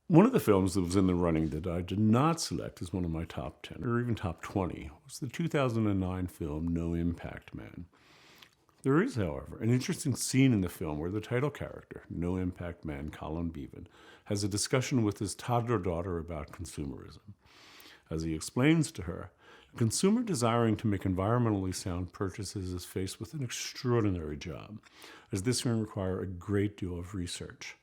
One of the films that was in the running that I did not select as one of my top 10 or even top 20 was the 2009 film No Impact Man. There is, however, an interesting scene in the film where the title character, No Impact Man Colin Beavan, has a discussion with his toddler daughter about consumerism. As he explains to her, a consumer desiring to make environmentally sound purchases is faced with an extraordinary job, as this can require a great deal of research.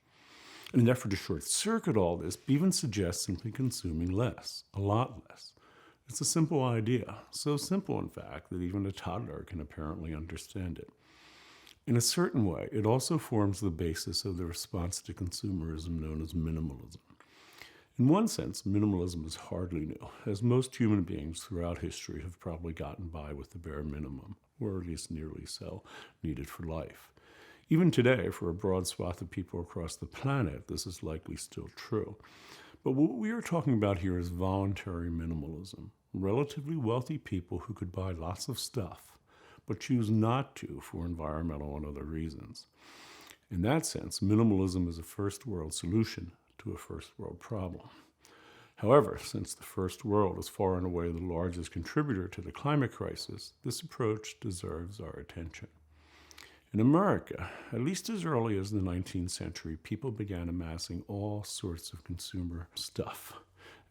In an effort to short-circuit all this, Beavan suggests simply consuming less, a lot less. It's a simple idea, so simple in fact that even a toddler can apparently understand it. In a certain way, it also forms the basis of the response to consumerism known as minimalism. In one sense, minimalism is hardly new, as most human beings throughout history have probably gotten by with the bare minimum, or at least nearly so, needed for life. Even today, for a broad swath of people across the planet, this is likely still true. But what we are talking about here is voluntary minimalism. Relatively wealthy people who could buy lots of stuff, but choose not to for environmental and other reasons. In that sense, minimalism is a first world solution to a first world problem. However, since the first world is far and away the largest contributor to the climate crisis, this approach deserves our attention. In America, at least as early as the 19th century, people began amassing all sorts of consumer stuff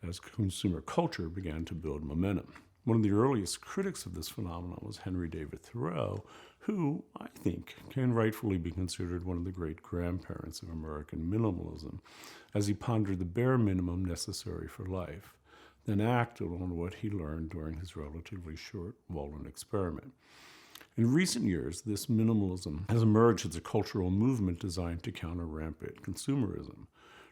as consumer culture began to build momentum. One of the earliest critics of this phenomenon was Henry David Thoreau, who, I think, can rightfully be considered one of the great grandparents of American minimalism, as he pondered the bare minimum necessary for life, then acted on what he learned during his relatively short Walden experiment. In recent years, this minimalism has emerged as a cultural movement designed to counter rampant consumerism.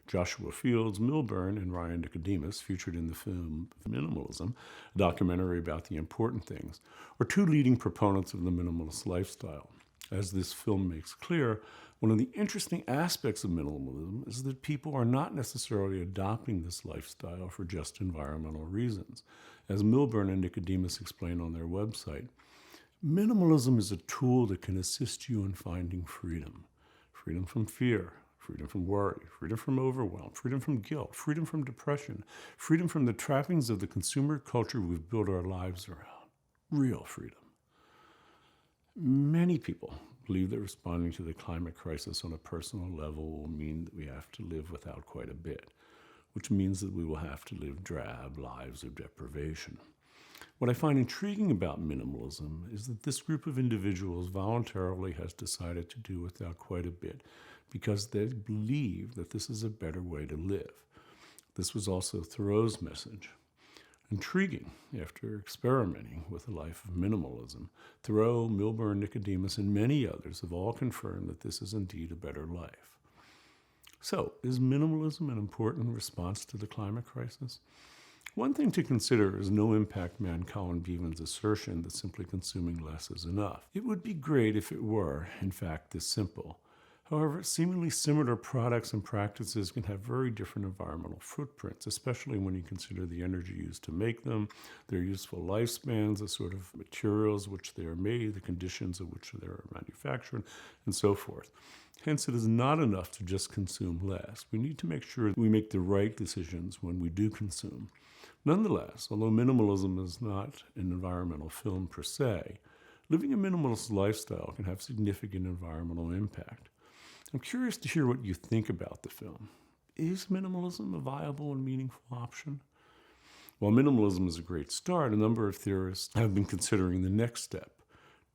Joshua Fields, Milburn, and Ryan Nicodemus, featured in the film Minimalism, a documentary about the important things, are two leading proponents of the minimalist lifestyle. As this film makes clear, one of the interesting aspects of minimalism is that people are not necessarily adopting this lifestyle for just environmental reasons. As Milburn and Nicodemus explain on their website, minimalism is a tool that can assist you in finding freedom. Freedom from fear, freedom from worry, freedom from overwhelm, freedom from guilt, freedom from depression, freedom from the trappings of the consumer culture we've built our lives around. Real freedom. Many people believe that responding to the climate crisis on a personal level will mean that we have to live without quite a bit, which means that we will have to live drab lives of deprivation. What I find intriguing about minimalism is that this group of individuals voluntarily has decided to do without quite a bit because they believe that this is a better way to live. This was also Thoreau's message. Intriguing, after experimenting with a life of minimalism, Thoreau, Milburn, Nicodemus, and many others have all confirmed that this is indeed a better life. So, is minimalism an important response to the climate crisis? One thing to consider is No Impact Man Colin Beavan's assertion that simply consuming less is enough. It would be great if it were, in fact, this simple. However, seemingly similar products and practices can have very different environmental footprints, especially when you consider the energy used to make them, their useful lifespans, the sort of materials which they are made, the conditions in which they are manufactured, and so forth. Hence, it is not enough to just consume less. We need to make sure that we make the right decisions when we do consume. Nonetheless, although minimalism is not an environmental film per se, living a minimalist lifestyle can have significant environmental impact. I'm curious to hear what you think about the film. Is minimalism a viable and meaningful option? While minimalism is a great start, a number of theorists have been considering the next step.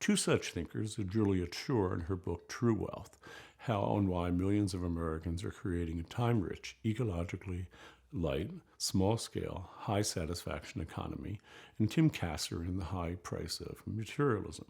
Two such thinkers are Julia Shore in her book True Wealth, How and Why Millions of Americans Are Creating a Time-Rich, Ecologically Light, Small-Scale, High-Satisfaction Economy, and Tim Kasser in The High Price of Materialism.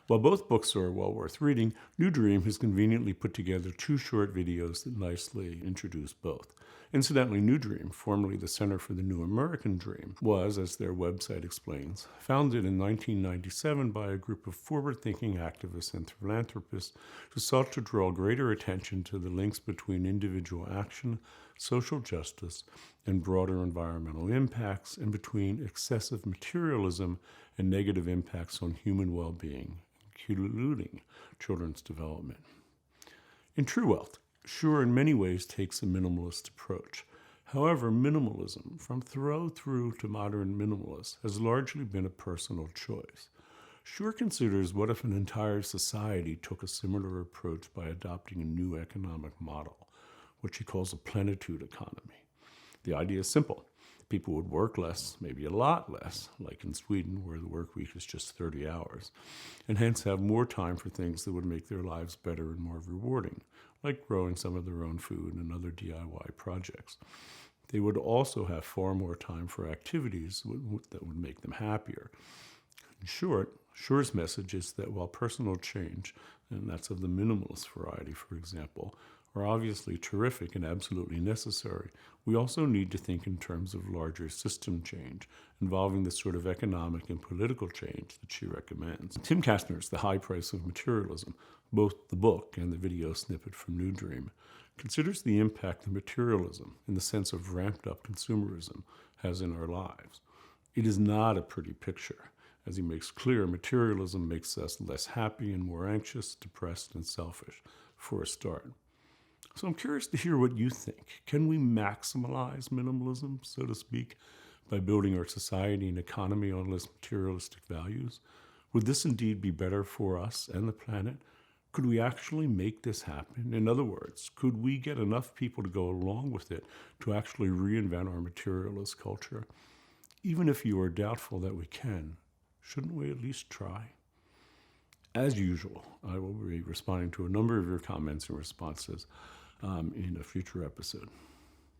While both books are well worth reading, New Dream has conveniently put together two short videos that nicely introduce both. Incidentally, New Dream, formerly the Center for the New American Dream, was, as their website explains, founded in 1997 by a group of forward-thinking activists and philanthropists who sought to draw greater attention to the links between individual action, social justice, and broader environmental impacts, and between excessive materialism and negative impacts on human well-being, including children's development. In True Wealth, Shore in many ways takes a minimalist approach. However, minimalism, from Thoreau through to modern minimalists, has largely been a personal choice. Schur considers what if an entire society took a similar approach by adopting a new economic model, what she calls a plenitude economy. The idea is simple. People would work less, maybe a lot less, like in Sweden, where the work week is just 30 hours, and hence have more time for things that would make their lives better and more rewarding, like growing some of their own food and other DIY projects. They would also have far more time for activities that would make them happier. In short, Schur's message is that while personal change, and that's of the minimalist variety, for example, are obviously terrific and absolutely necessary, we also need to think in terms of larger system change, involving the sort of economic and political change that she recommends. Tim Kastner's The High Price of Materialism, both the book and the video snippet from New Dream, considers the impact that materialism, in the sense of ramped up consumerism, has in our lives. It is not a pretty picture. As he makes clear, materialism makes us less happy and more anxious, depressed, and selfish, for a start. So I'm curious to hear what you think. Can we maximize minimalism, so to speak, by building our society and economy on less materialistic values? Would this indeed be better for us and the planet? Could we actually make this happen? In other words, could we get enough people to go along with it to actually reinvent our materialist culture? Even if you are doubtful that we can, shouldn't we at least try? As usual, I will be responding to a number of your comments and responses in a future episode.